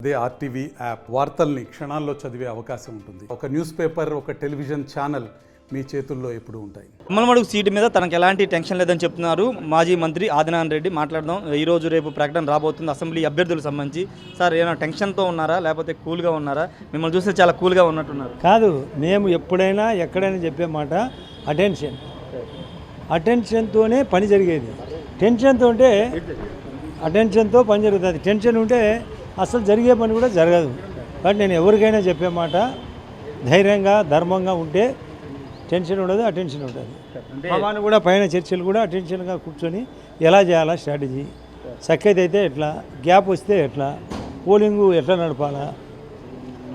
అదే RTV app వార్తల్ని క్షణాల్లో చదివే అవకాశం ఉంటుంది. ఒక న్యూస్ పేపర్, ఒక టెలివిజన్ ఛానల్ మీ చేతుల్లో ఎప్పుడూ ఉంటాయి. అమ్మలమడుగు సీటు మీద తనకు ఎలాంటి టెన్షన్ లేదని చెప్తున్నారు మాజీ మంత్రి ఆదినారాయణ రెడ్డి. మాట్లాడదాం. ఈరోజు రేపు ప్రకటన రాబోతుంది అసెంబ్లీ అభ్యర్థులకు సంబంధించి. సార్ ఏమైనా టెన్షన్తో ఉన్నారా లేకపోతే కూల్గా ఉన్నారా? మిమ్మల్ని చూస్తే చాలా కూల్గా ఉన్నట్టున్నారు. కాదు, మేము ఎప్పుడైనా ఎక్కడైనా చెప్పే మాట అటెన్షన్తోనే పని జరిగేది. టెన్షన్తో ఉంటే అటెన్షన్తో పని జరుగుతుంది. టెన్షన్ ఉంటే అసలు జరిగే పని కూడా జరగదు. కాబట్టి నేను ఎవరికైనా చెప్పే మాట ధైర్యంగా ధర్మంగా ఉంటే టెన్షన్ ఉండదు, అటెన్షన్ ఉంటుంది. మామాను కూడా పైన చర్చలు కూడా అటెన్షన్గా కూర్చొని ఎలా చేయాలా స్ట్రాటజీ, సఖ్యత అయితే ఎట్లా, గ్యాప్ వస్తే ఎట్లా, పోలింగు ఎట్లా నడపాలా,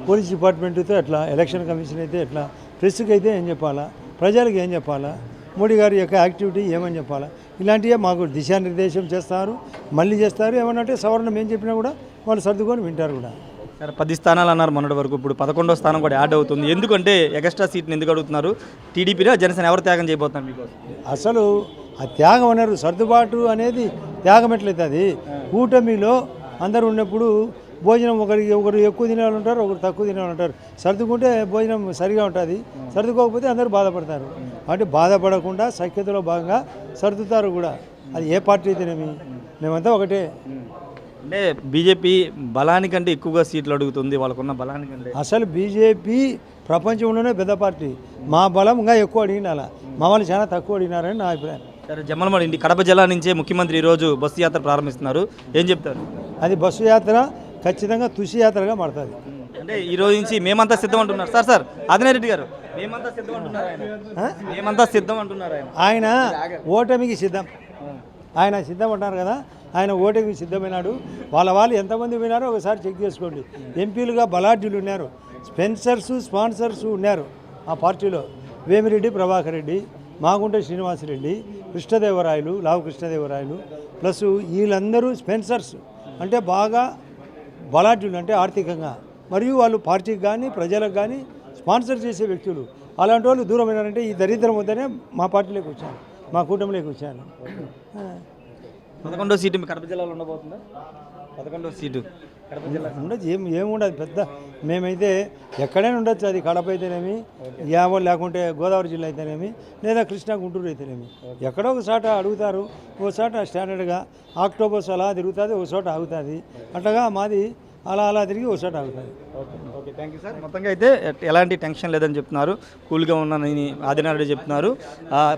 పోలీస్ డిపార్ట్మెంట్తో ఎట్లా, ఎలక్షన్ కమిషన్ అయితే ఎట్లా, ప్రెస్కి అయితే ఏం చెప్పాలా, ప్రజలకు ఏం చెప్పాలా, మోడీ గారి యొక్క యాక్టివిటీ ఏమని చెప్పాలా, ఇలాంటివే మాకు దిశానిర్దేశం చేస్తారు. మళ్ళీ చేస్తారు. ఏమన్నంటే సవరణం ఏం చెప్పినా కూడా వాళ్ళు సర్దుకొని వింటారు కూడా. సార్ 10 స్థానాలు అన్నారు మొన్నటి వరకు. ఇప్పుడు 11వ స్థానం కూడా యాడ్ అవుతుంది. ఎందుకంటే ఎక్స్ట్రా సీట్ని ఎందుకు అడుగుతున్నారు? టీడీపీలో జనసేన ఎవరు త్యాగం చేయబోతున్నారు మీకు? అసలు ఆ త్యాగం అన్నారు. సర్దుబాటు అనేది త్యాగం ఎట్లయితుంది? కూటమిలో అందరూ ఉన్నప్పుడు భోజనం ఒకరు ఎక్కువ తినేవాళ్ళు ఉంటారు, ఒకరు తక్కువ తినేవాళ్ళు ఉంటారు. సర్దుకుంటే భోజనం సరిగా ఉంటుంది, సర్దుకోకపోతే అందరూ బాధపడతారు. అంటే బాధపడకుండా సఖ్యతలో భాగంగా సర్దుతారు కూడా. అది ఏ పార్టీ అయితేనేమి, మేమంతా ఒకటే. అంటే బీజేపీ బలానికంటే ఎక్కువగా సీట్లు అడుగుతుంది వాళ్ళకున్న బలానికంటే. అసలు బీజేపీ ప్రపంచంలోనే పెద్ద పార్టీ. మా బలం ఇంకా ఎక్కువ అడిగినాల, మా వాళ్ళు చాలా తక్కువ అడిగినారని నా అభిప్రాయం. సరే, జమ్మలమడుగు కడప జిల్లా నుంచే ముఖ్యమంత్రి ఈరోజు బస్సు యాత్ర ప్రారంభిస్తున్నారు. ఏం చెప్తారు? అది బస్సు యాత్ర ఖచ్చితంగా తుసి యాత్రగా మారుతుంది. అంటే ఈ రోజు నుంచి మేమంతా సిద్ధం అంటున్నారు. సార్ ఆదినారాయణ రెడ్డి గారు, మేమంతా సిద్ధం అంటున్నారు. మేమంతా సిద్ధం అంటున్నారు. ఆయన ఓటమికి సిద్ధం. ఆయన సిద్ధం అంటారు కదా, ఆయన ఓటమికి సిద్ధమైనాడు. వాళ్ళు ఎంతమంది వినారో ఒకసారి చెక్ చేసుకోండి. ఎంపీలుగా బలాఢ్యులు ఉన్నారు, స్పాన్సర్స్ ఉన్నారు ఆ పార్టీలో. వేమిరెడ్డి ప్రభాకర్ రెడ్డి, మాగుంట శ్రీనివాసరెడ్డి, కృష్ణదేవరాయలు, లావు కృష్ణదేవరాయలు, ప్లస్ వీళ్ళందరూ స్పాన్సర్స్. అంటే బాగా బలాఢ్యులు, అంటే ఆర్థికంగా, మరియు వాళ్ళు పార్టీకి కానీ ప్రజలకు కానీ స్పాన్సర్ చేసే వ్యక్తులు. అలాంటి వాళ్ళు దూరమైనారంటే ఈ దరిద్రం వద్దనే మా పార్టీలోకి వచ్చాను, మా కూటమిలోకి వచ్చాను. 11వ సీటు మీ కడప జిల్లాలో ఉండబోతుందా? 11వ సీటు కడప జిల్లా ఉండదు. ఏముండదు పెద్ద. మేమైతే ఎక్కడైనా ఉండొచ్చు. అది కడప అయితేనేమి, యావో లేకుంటే గోదావరి జిల్లా అయితేనేమి, లేదా కృష్ణా గుంటూరు అయితేనేమి, ఎక్కడో ఒక చోట అడుగుతారు. ఒక చోట స్టాండర్డ్గా ఆక్టోబర్స్ అలా తిరుగుతుంది, ఒక చోట ఆగుతుంది. అట్లాగా మాది అలా తిరిగి ఒక చోట ఆగుతుంది. Okay, thank you sir. మొత్తంగా అయితే ఎలాంటి టెన్షన్ లేదని చెప్తున్నారు, కూల్గా ఉన్నానని ఆదినారాయణ చెప్తున్నారు.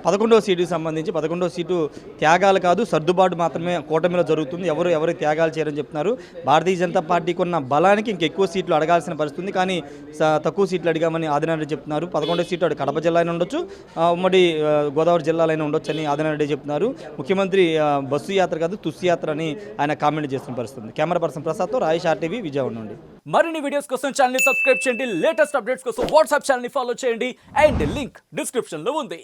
11వ సీటుకి సంబంధించి 11వ సీటు త్యాగాలు కాదు, సర్దుబాటు మాత్రమే కూటమిలో జరుగుతుంది. ఎవరు త్యాగాలు చేయరని చెప్తున్నారు. భారతీయ జనతా పార్టీకి ఉన్న బలానికి ఇంకెక్కువ సీట్లు అడగాల్సిన పరిస్థితుంది, కానీ తక్కువ సీట్లు అడిగామని ఆదినారాయణ చెప్తున్నారు. 11వ సీటు అటు కడప జిల్లా అయినా ఉండొచ్చు, ఉమ్మడి గోదావరి జిల్లాలైనా ఉండొచ్చు అని ఆదినారాయణ చెప్తున్నారు. ముఖ్యమంత్రి బస్సు యాత్ర కాదు తుస్సు యాత్ర అని ఆయన కామెంట్ చేస్తున్న పరిస్థితుంది. Camera person ప్రసాద్తో Rayesh, RTV, Vijayawada నుండి. మరిన్ని వీడియోస్ కోసం ఛానల్ ని సబ్స్క్రైబ్ చేయండి. లేటెస్ట్ అప్డేట్స్ కోసం వాట్సాప్ ఛానల్ ని ఫాలో చేయండి. అండ్ లింక్ డిస్క్రిప్షన్ లో ఉంది.